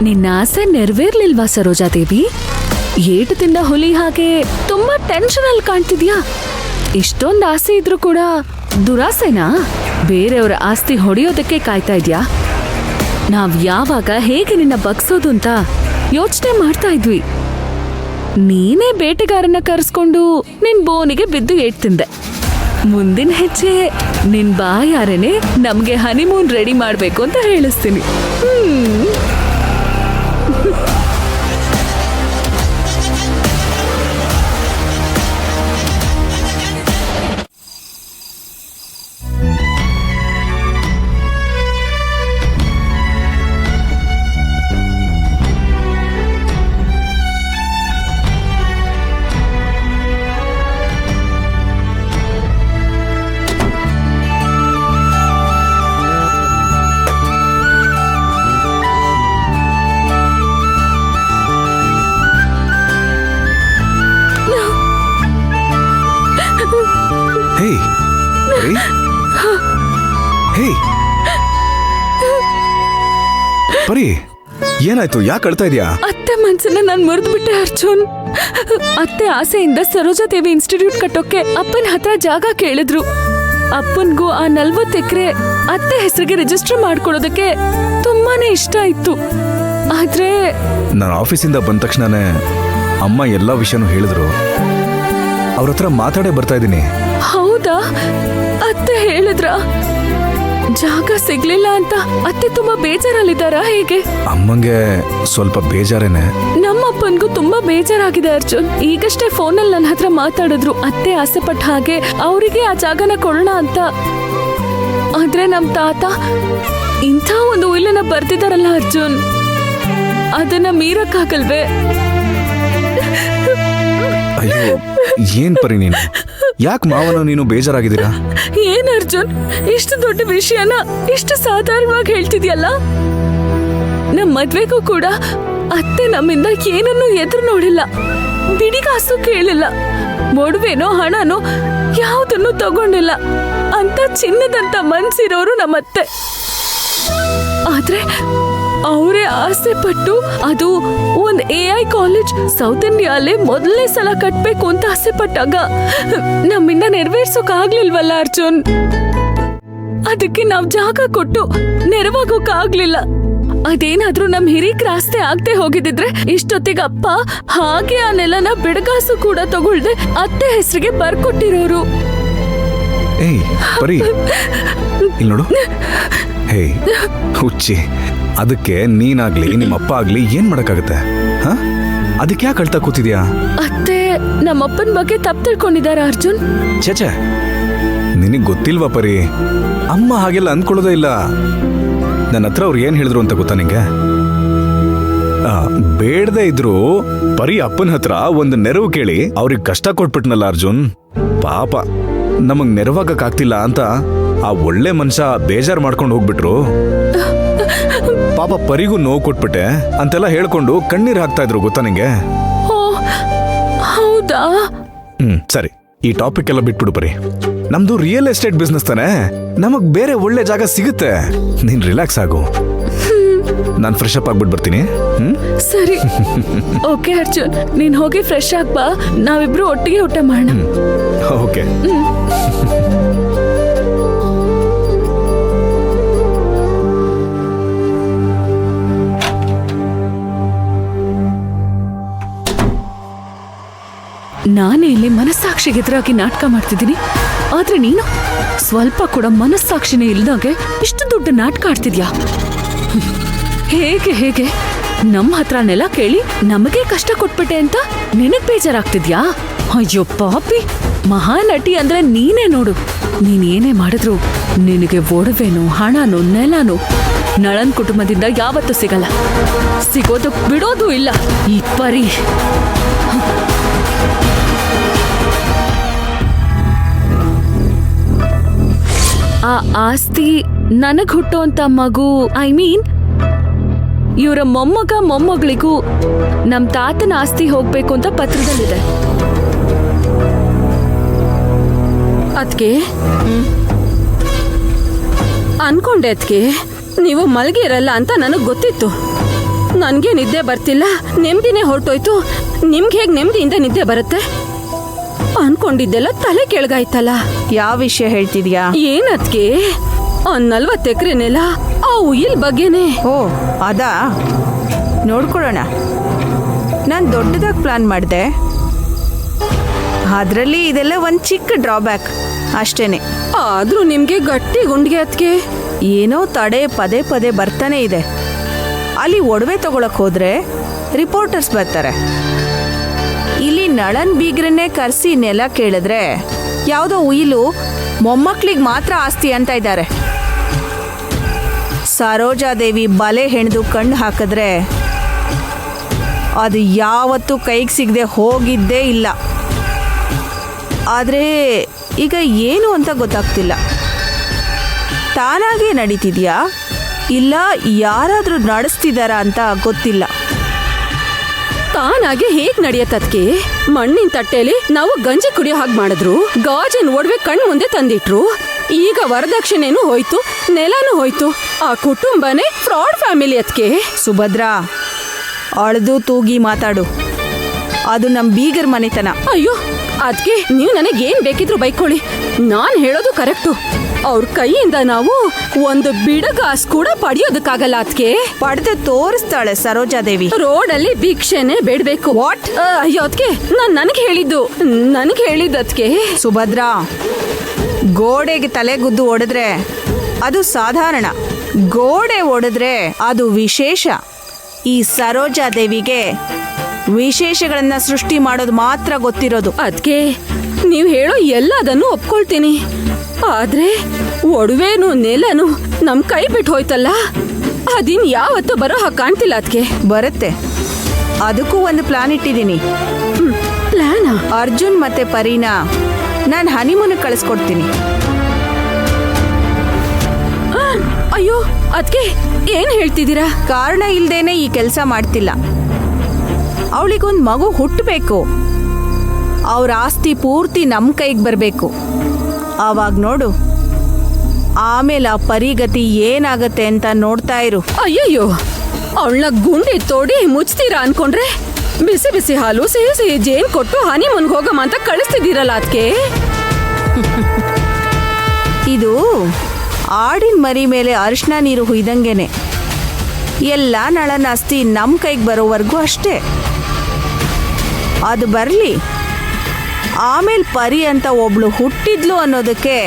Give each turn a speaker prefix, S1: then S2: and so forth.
S1: ನಿನ್ನ ಆಸೆ ನೆರವೇರ್ಲಿಲ್ವಾ ಸರೋಜಾದೇವಿ? ಏಟು ತಿಂದ ಹುಲಿ ಹಾಗೆ ತುಂಬಾ ಟೆನ್ಷನ್ ಅಲ್ಲಿ ಕಾಣ್ತಿದ್ಯಾ. ಇಷ್ಟೊಂದು ಆಸೆ ಇದ್ರೂ ಕೂಡ ದುರಾಸೆನಾ? ಬೇರೆಯವರ ಆಸ್ತಿ ಹೊಡೆಯೋದಕ್ಕೆ ಕಾಯ್ತಾ ಇದ್ಯಾ? ನಾವ್ ಯಾವಾಗ ಹೇಗೆ ನಿನ್ನ ಬಗ್ಸೋದು ಅಂತ ಯೋಚನೆ ಮಾಡ್ತಾ ಇದ್ವಿ. ನೀನೇ ಬೇಟೆಗಾರನ್ನ ಕರೆಸ್ಕೊಂಡು ನಿನ್ ಬೋನಿಗೆ ಬಿದ್ದು ಏಟ್ ತಿಂದೆ. ಮುಂದಿನ ಹೆಜ್ಜೆ ನಿನ್ ಬಾಯಾರೇನೆ ನಮ್ಗೆ ಹನಿಮೂನ್ ರೆಡಿ ಮಾಡ್ಬೇಕು ಅಂತ ಹೇಳಿಸ್ತೀನಿ.
S2: ಪರಿ, ಏನಾಯ್ತು? ಯಾಕೆ ಅಳ್ತಾ ಇದೀಯಾ?
S1: ಅತ್ತೆ ಮನ್ಸನ್ನ ನಾನ್ ಮುರಿದ್ಬಿಟ್ಟೆ ಅರ್ಜುನ್. ಅತ್ತೆ ಆಸೆಯಿಂದ ಸರೋಜಾದೇವಿ ಇನ್ಸ್ಟಿಟ್ಯೂಟ್ ಕಟ್ಟೋಕೆ ಅಪ್ಪನ ಹತ್ರ ಜಾಗ ಕೇಳಿದ್ರು. ಅಪ್ಪನ್ಗೂ ಆ 40 ಎಕರೆ ಅತ್ತೆ ಹೆಸರಿಗೆ ರಿಜಿಸ್ಟರ್ ಮಾಡ್ಕೊಳ್ಳೋದಕ್ಕೆ ತುಂಬಾನೇ ಇಷ್ಟ ಇತ್ತು. ಆದ್ರೆ
S2: ನಾನು ಆಫೀಸಿಂದ ಬಂದ ತಕ್ಷಣನೇ ಅಮ್ಮ ಎಲ್ಲಾ ವಿಷಯನೂ ಹೇಳಿದ್ರು. ಅವ್ರ ಹತ್ರ ಮಾತಾಡೇ ಬರ್ತಾ ಇದ್ದೀನಿ.
S1: ಹೌದಾ? ಅತ್ತೆ ಹೇಳಿದ್ರ ಜಾಗ ಸಿಗ್ಲಿಲ್ಲ ಅಂತ ಅತ್ತೆ ತುಂಬಾ ಬೇಜಾರಲ್ಲಿದ್ದಾರಾ ಹೇಗೆ?
S2: ಅಮ್ಮಂಗೆ ಸ್ವಲ್ಪ ಬೇಜಾರೇನೆ.
S1: ನಮ್ಮಪ್ಪನ್ಗೂ ತುಂಬಾ ಬೇಜಾರಾಗಿದೆ ಅರ್ಜುನ್. ಈಗಷ್ಟೇ ಫೋನಲ್ಲಿ ನನ್ನ ಹತ್ರ ಮಾತಾಡಿದ್ರು. ಅತ್ತೆ ಆಸೆ ಪಟ್ಟ ಹಾಗೆ ಅವರಿಗೆ ಆ ಜಾಗನ ಕೊಡೋಣ ಅಂತ. ಆದ್ರೆ ನಮ್ ತಾತ ಇಂಥ ಒಂದು ಉಯಿಲನ್ನ ಬರ್ತಿದಾರಲ್ಲ ಅರ್ಜುನ್, ಅದನ್ನ ಮೀರಕ್ಕಾಗಲ್ವೇ?
S2: ಅಯ್ಯೋ, ಏನ್ ಪರಿ ನೀನು? ಯಾಕೆ ಮಾವನ ನೀನು ಬೇಜಾರಾಗಿದ್ದೀರಾ?
S1: ಏನ್ ಅರ್ಜುನ್, ಇಷ್ಟು ದೊಡ್ಡ ವಿಷಯನ ಇಷ್ಟು ಸಾಧಾರಣವಾಗಿ ಹೇಳ್ತಿದ್ಯಲ್ಲ. ನಮ್ ಮದ್ವೆಗೂ ಕೂಡ ಅತ್ತೆ ನಮ್ಮಿಂದ ಏನನ್ನೂ ಎದುರು ನೋಡಿಲ್ಲ, ಬಿಡಿಗಾಸು ಕೇಳಿಲ್ಲ, ಒಡವೆನೋ ಹಣನೋ ಯಾವುದನ್ನು ತಗೊಂಡಿಲ್ಲ. ಅಂತ ಚಿನ್ನದಂತ ಮನ್ಸಿರೋರು ನಮ್ಮತ್ತೆ. ಆದ್ರೆ ಅವರೇ ಆಸೆ ಪಟ್ಟು ಅದು ಒಂದ್ AI ಕಾಲೇಜ್ ಸೌತ್ ಇಂಡಿಯಾಲೇ ಮೊದಲನೇ ಸಲ ಕಟ್ಬೇಕು ಅಂತ ಆಸೆ ಪಟ್ಟಾಗ ನಮ್ಮಿಂದ ನೆರವೇರ್ಸೋಕ್ ಆಗ್ಲಿಲ್ವಲ್ಲ ಅರ್ಜುನ್. ಅದಕ್ಕೆ ನಾವ್ ಜಾಗ ಕೊಟ್ಟು ನೆರವಾಗೋಕ್ ಆಗ್ಲಿಲ್ಲ. ಅದೇನಾದ್ರೂ ನಮ್ ಹಿರೀಕ್ರ ಆಸ್ತಿ ಆಗ್ದೆ ಹೋಗಿದ್ರೆ ಇಷ್ಟೊತ್ತಿಗೆ ಅಪ್ಪ ಹಾಗೆ ಆ ನೆಲನ ಬಿಡಗಾಸು ಕೂಡ ತಗೊಳ್ದೆ ಅತ್ತೆ ಹೆಸರಿಗೆ ಬರ್ಕೊಟ್ಟಿರೋರು.
S2: ಏಯ್ ಪರಿ, ಇಲ್ಲಿ ನೋಡು. ಹೇ ಹುಚ್ಚಿ, ಅದಕ್ಕೆ ನೀನಾಗ್ಲಿ ನಿಮ್ಮಪ್ಪ ಆಗ್ಲಿ ಏನ್ ಮಾಡಕ್ಕಾಗತ್ತೆ? ಅದಕ್ಕೆ ಯಾಕೆ ಅಳ್ತಾ ಕೂತಿದ್ಯಾ?
S1: ಅತ್ತೆ ನಮ್ಮಪ್ಪನ ಬಗ್ಗೆ ತಪ್ಪು ತಿಳ್ಕೊಂಡಿದಾರ ಅರ್ಜುನ್.
S2: ಛೇ, ನಿನಗ್ ಗೊತ್ತಿಲ್ವಾ ಪರಿ? ಅಮ್ಮ ಹಾಗೆಲ್ಲ ಅಂದ್ಕೊಳ್ಳೋದೇ ಇಲ್ಲ. ನನ್ನ ಹತ್ರ ಅವ್ರು ಏನ್ ಹೇಳಿದ್ರು ಅಂತ ಗೊತ್ತಾ ನಿಂಗೆ? ಬೇಡದೇ ಇದ್ರು ಪರಿ ಅಪ್ಪನ ಹತ್ರ ಒಂದು ನೆರವು ಕೇಳಿ ಅವ್ರಿಗೆ ಕಷ್ಟ ಕೊಟ್ಬಿಟ್ನಲ್ಲ ಅರ್ಜುನ್. ಪಾಪ ನಮಗ್ ನೆರವಾಗಕ್ ಆಗ್ತಿಲ್ಲ ಅಂತ ಆ ಒಳ್ಳೆ ಮನುಷ್ಯ ಬೇಜಾರ್ ಮಾಡ್ಕೊಂಡು ಹೋಗ್ಬಿಟ್ರು. ಪಾಪ ಪರಿಗೂ ನೋವು ಕೊಟ್ಬಿಟ್ಟೆ ಅಂತೆಲ್ಲ ಹೇಳ್ಕೊಂಡು ಕಣ್ಣೀರ್ ಹಾಕ್ತಾ ಇದ್ರು ಗೊತ್ತಾ ನಿಂಗೆ?
S1: ಹೌದಾ?
S2: ಸರಿ, ಈ ಟಾಪಿಕ್ ಎಲ್ಲ ಬಿಟ್ಬಿಡು ಪರಿ. ನಮ್ದು ರಿಯಲ್ ಎಸ್ಟೇಟ್ ಬಿಸ್ನೆಸ್ ತಾನೆ, ನಮಗ್ ಬೇರೆ ಒಳ್ಳೆ ಜಾಗ ಸಿಗುತ್ತೆ. ನೀನ್ ರಿಲ್ಯಾಕ್ಸ್ ಆಗು. ನಾನ್ ಫ್ರೆಶ್ ಅಪ್ ಆಗ್ಬಿಟ್ಟು ಬರ್ತೀನಿ.
S1: ಸರಿ ಓಕೆ ಅರ್ಜುನ್, ನೀನ್ ಹೋಗಿ ಫ್ರೆಶ್ ಆಗ್ಬಾ, ನಾವಿಬ್ರು ಒಟ್ಟಿಗೆ ಊಟ ಮಾಡೋಣ.
S2: ಓಕೆ.
S1: ನಾನೇ ಇಲ್ಲಿ ಮನಸ್ಸಾಕ್ಷಿಗೆ ಎದುರಾಗಿ ನಾಟಕ ಮಾಡ್ತಿದ್ದೀನಿ, ಆದ್ರೆ ನೀನು ಸ್ವಲ್ಪ ಕೂಡ ಮನಸ್ಸಾಕ್ಷಿನೇ ಇಲ್ದಾಗೆ ಇಷ್ಟು ದೊಡ್ಡ ನಾಟಕ ಆಡ್ತಿದ್ಯಾ? ಹೇಗೆ ನಮ್ಮ ಹತ್ರ ನೆಲ ಕೇಳಿ ನಮಗೆ ಕಷ್ಟ ಕೊಟ್ಬಿಟ್ಟೆ ಅಂತ ನಿನಗ್ ಬೇಜಾರಾಗ್ತಿದ್ಯಾ? ಅಯ್ಯೋ ಪಾಪಿ, ಮಹಾನಟಿ ಅಂದ್ರೆ ನೀನೇ ನೋಡು. ನೀನೇನೇ ಮಾಡಿದ್ರು ನಿನಗೆ ಒಡವೆನೋ ಹಣನೋ ನೆಲನೋ ನಳನ್ ಕುಟುಂಬದಿಂದ ಯಾವತ್ತೂ ಸಿಗಲ್ಲ. ಸಿಗೋದು ಬಿಡೋದು ಇಲ್ಲ ಈ ಪರಿ. ಆ ಆಸ್ತಿ ನನಗ್ ಹುಟ್ಟುವಂತ ಮಗು, ಐ ಮೀನ್ ಇವರ ಮೊಮ್ಮಗಳಿಗೂ ನಮ್ ತಾತನ ಆಸ್ತಿ ಹೋಗ್ಬೇಕು ಅಂತ ಪತ್ರದಲ್ಲಿದೆ.
S3: ಅದ್ಕೆ ಅನ್ಕೊಂಡೆ, ಅದ್ಕೆ ನೀವು ಮಲಗಿರಲ್ಲ ಅಂತ ನನಗ್ ಗೊತ್ತಿತ್ತು. ನನ್ಗೆ ನಿದ್ದೆ ಬರ್ತಿಲ್ಲ, ನೆಮ್ಮದಿನೇ ಹೊರಟೋಯ್ತು. ನಿಮ್ಗೆ ಹೇಗ್ ನೆಮ್ಮದಿಯಿಂದ ನಿದ್ದೆ ಬರುತ್ತೆ? ಅನ್ಕೊಂಡಿದ್ದೆಲ್ಲ ತಲೆ ಕೆಳಗಾಯ್ತಲ್ಲ.
S4: ಯಾವ ವಿಷಯ ಹೇಳ್ತಿದ್ಯಾ?
S3: ಏನದ್ಕೆ 40 ಎಕರೆ ನೆಲ ಆ ಉಯಿಲ್ ಬಗ್ಗೆನೆ.
S4: ಓ ಅದಾ, ನೋಡ್ಕೊಳ್ಳೋಣ. ನಾನು ದೊಡ್ಡದಾಗಿ ಪ್ಲಾನ್ ಮಾಡಿದೆ, ಅದರಲ್ಲಿ ಇದೆಲ್ಲ ಒಂದು ಚಿಕ್ಕ ಡ್ರಾಬ್ಯಾಕ್ ಅಷ್ಟೇನೆ.
S3: ಆದ್ರೂ ನಿಮ್ಗೆ ಗಟ್ಟಿ ಗುಂಡ್ಗೆ ಅದಕ್ಕೆ.
S4: ಏನೋ ತಡೆ ಪದೇ ಪದೇ ಬರ್ತಾನೆ ಇದೆ. ಅಲ್ಲಿ ಒಡವೆ ತಗೊಳಕ್ ಹೋದ್ರೆ ರಿಪೋರ್ಟರ್ಸ್ ಬರ್ತಾರೆ. ಇಲ್ಲಿ ನಳನ್ ಬೀಗ್ರನ್ನೇ ಕರೆಸಿ ನೆಲ ಕೇಳಿದ್ರೆ ಯಾವುದೋ ಉಯಿಲು ಮೊಮ್ಮಕ್ಳಿಗೆ ಮಾತ್ರ ಆಸ್ತಿ ಅಂತ ಇದ್ದಾರೆ. ಸರೋಜಾದೇವಿ ಬಲೆ ಹೆಣ್ದು ಕಣ್ಣು ಹಾಕಿದ್ರೆ ಅದು ಯಾವತ್ತೂ ಕೈಗೆ ಸಿಗದೆ ಹೋಗಿದ್ದೇ ಇಲ್ಲ. ಆದರೆ ಈಗ ಏನು ಅಂತ ಗೊತ್ತಾಗ್ತಿಲ್ಲ. ತಾನಾಗೇ ನಡೀತಿದ್ಯಾ ಇಲ್ಲ ಯಾರಾದ್ರೂ ನಡೆಸ್ತಿದಾರಾ ಅಂತ ಗೊತ್ತಿಲ್ಲ.
S3: ತಾನಾಗೆ ಹೇಗ್ ನಡೆಯತ್ತದ್ಕೆ? ಮಣ್ಣಿನ ತಟ್ಟೆಲಿ ನಾವು ಗಂಜಿ ಕುಡಿಯೋ ಹಾಗೆ ಮಾಡಿದ್ರು, ಗಾಜಿನ ಒಡವೆ ಕಣ್ ಮುಂದೆ ತಂದಿಟ್ರು. ಈಗ ವರದಕ್ಷಿಣೆನೂ ಹೋಯ್ತು, ನೆಲನೂ ಹೋಯ್ತು. ಆ ಕುಟುಂಬನೇ ಫ್ರಾಡ್ ಫ್ಯಾಮಿಲಿ ಅದಕ್ಕೆ.
S4: ಸುಭದ್ರಾ, ಅಳ್ದು ತೂಗಿ ಮಾತಾಡು. ಅದು ನಮ್ಮ ಬೀಗರ್ ಮನೆತನ.
S3: ಅಯ್ಯೋ ಅದಕ್ಕೆ ನೀವು ನನಗೇನ್ ಬೇಕಿದ್ರು ಬೈಕೊಳ್ಳಿ, ನಾನ್ ಹೇಳೋದು ಕರೆಕ್ಟು. ಅವ್ರ ಕೈಯಿಂದ ನಾವು ಒಂದು ಬಿಡಗಾಸ್ ಕೂಡ ಪಡೆಯೋದಕ್ಕಾಗಲ್ಲ ಅದಕ್ಕೆ.
S4: ಪಡೆದು ತೋರಿಸ್ತಾಳೆ ಸರೋಜಾದೇವಿ.
S3: ರೋಡಲ್ಲಿ ಭಿಕ್ಷೆನೆ ಬೇಡ್ಬೇಕು.
S4: ವಾಟ್?
S3: ಅಯ್ಯೋ ಅದಕ್ಕೆ ನನಗೆ ಹೇಳಿದ್ದದ್ಕೆ.
S4: ಸುಭದ್ರಾ, ಗೋಡೆಗೆ ತಲೆಗುದ್ದು ಹೊಡೆದ್ರೆ ಅದು ಸಾಧಾರಣ, ಗೋಡೆ ಹೊಡೆದ್ರೆ ಅದು ವಿಶೇಷ. ಈ ಸರೋಜಾದೇವಿಗೆ ವಿಶೇಷಗಳನ್ನ ಸೃಷ್ಟಿ ಮಾಡೋದು ಮಾತ್ರ ಗೊತ್ತಿರೋದು.
S3: ಅದಕ್ಕೆ ನೀವು ಹೇಳೋ ಎಲ್ಲದನ್ನು ಒಪ್ಕೊಳ್ತೀನಿ, ಆದ್ರೆ ಒಡವೆನು ನೆಲನು ನಮ್ ಕೈ ಬಿಟ್ಟು ಹೋಯ್ತಲ್ಲ, ಅದಿನ್ ಯಾವತ್ತೂ ಬರೋ ಹಾಗೆ ಕಾಣ್ತಿಲ್ಲ. ಅದಕ್ಕೆ
S4: ಬರುತ್ತೆ, ಅದಕ್ಕೂ ಒಂದು ಪ್ಲಾನ್ ಇಟ್ಟಿದ್ದೀನಿ.
S3: ಪ್ಲಾನಾ?
S4: ಅರ್ಜುನ್ ಮತ್ತೆ ಪರೀನಾ ನಾನು ಹನಿಮೂನ್ ಕಳಿಸ್ಕೊಡ್ತೀನಿ.
S3: ಅಯ್ಯೋ ಅದಕ್ಕೆ ಏನ್ ಹೇಳ್ತಿದ್ದೀರಾ?
S4: ಕಾರಣ ಇಲ್ದೇನೆ ಈ ಕೆಲಸ ಮಾಡ್ತಿಲ್ಲ. ಅವಳಿಗೊಂದು ಮಗು ಹುಟ್ಟಬೇಕು, ಅವ್ರ ಆಸ್ತಿ ಪೂರ್ತಿ ನಮ್ಮ ಕೈಗೆ ಬರಬೇಕು. ಆವಾಗ ನೋಡು, ಆಮೇಲೆ ಆ ಪರಿಗತಿ ಏನಾಗತ್ತೆ ಅಂತ ನೋಡ್ತಾ ಇರು.
S3: ಅಯ್ಯಯ್ಯೋ, ಅವಳನ್ನ ಗುಂಡಿ ತೋಡಿ ಮುಚ್ತೀರಾ ಅನ್ಕೊಂಡ್ರೆ ಬಿಸಿ ಬಿಸಿ ಹಾಲು ಸಿಹಿ ಸಿಹಿ ಜೇನ್ ಕೊಟ್ಟು ಹನಿಮೂನ್ಗೆ ಹೋಗಮ್ಮ ಅಂತ ಕಳಿಸ್ತಿದ್ದೀರಲ್ಲ ಅದಕ್ಕೆ.
S4: ಇದು ಆಡಿನ ಮರಿ ಮೇಲೆ ಅರಿಶಿನ ನೀರು ಹುಯ್ದಂಗೆನೆ. ಎಲ್ಲ ನಳನ ಆಸ್ತಿ ನಮ್ಮ ಕೈಗೆ ಬರೋವರೆಗೂ ಅಷ್ಟೇ. ಅದು ಬರಲಿ, ಆಮೇಲೆ ಪರಿ ಅಂತ ಒಬ್ಳು ಹುಟ್ಟಿದ್ಲು ಅನ್ನೋದಕ್ಕೆ